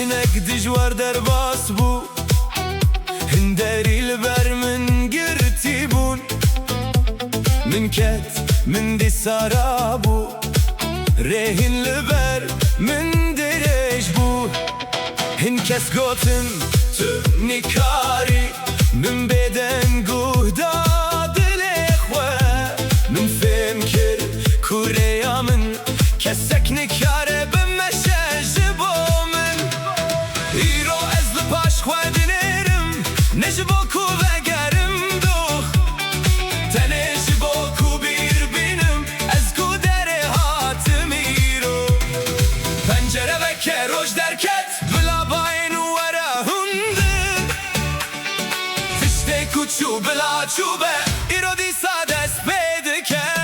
هناك دجوار درباس بو هنداري البر من قرتيبون من كات من دي سارابو ريهن البر من دريج بو هنكس قوتن نكاري من بدن قهدا دليخوة من فمكر كوريا من كسك نكاره بمشاج بومن ایرو از لپاش خوادنرم نجبو کو وگرم دوخ تنجبو کو بیر بینم از کو دره هاتم ایرو پنجره وکه روش درکت بلا باین ورا هندر تشته کوچو بلا چوبه ایرو دی سادس پیدکه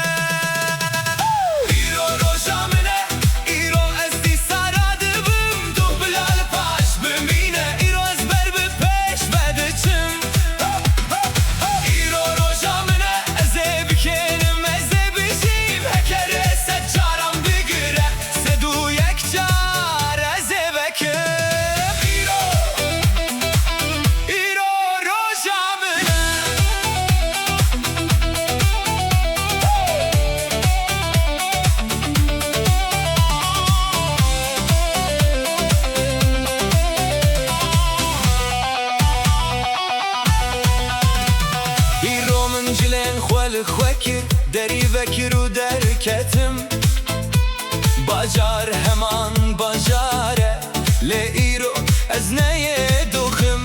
جلن خوال خوکر دری وکر و درکتم باجار همان باجاره لیرو از نیه دوخم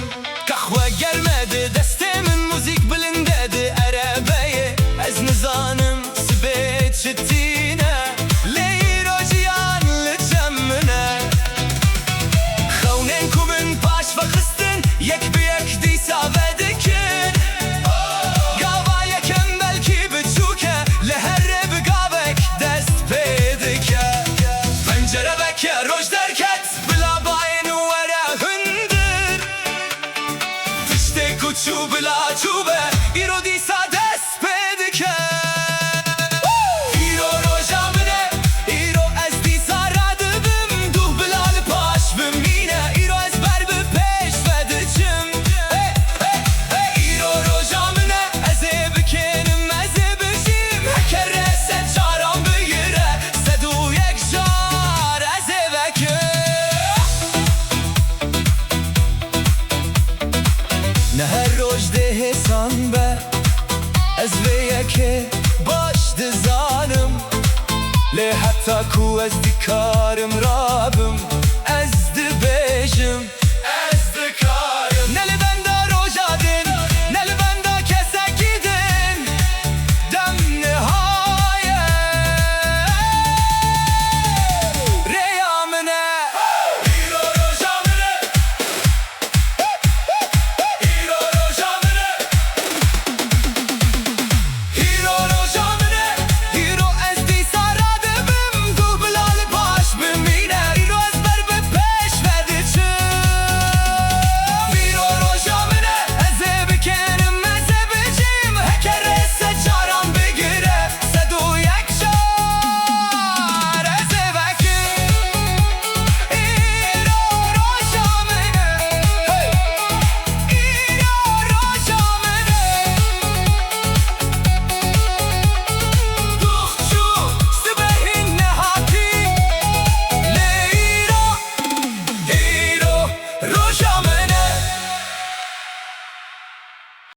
کخوه گرمده دسته من موزیک بلنده ده عربیه از نزانم سبیت شتینه لیرو جیان لجمنه خونین کومن پاش و خستن یک به یک دیسا ودکن روش درکت بلا باین ورا هندر تشته کوچو بلا چوبه ایرو دی سادس پیدکه ایرو روشا منه ایرو از دی ساراده بم دوه بلا لپاش بمینه ایرو از بر بپیش ودچم ایرو روشا منه از بکنم از بشیم هکر رسد چارم بگیره سدو یک شار از نه هر روز ده حسان به از ویه که باش دزانم لی حتی کو از دی کارم را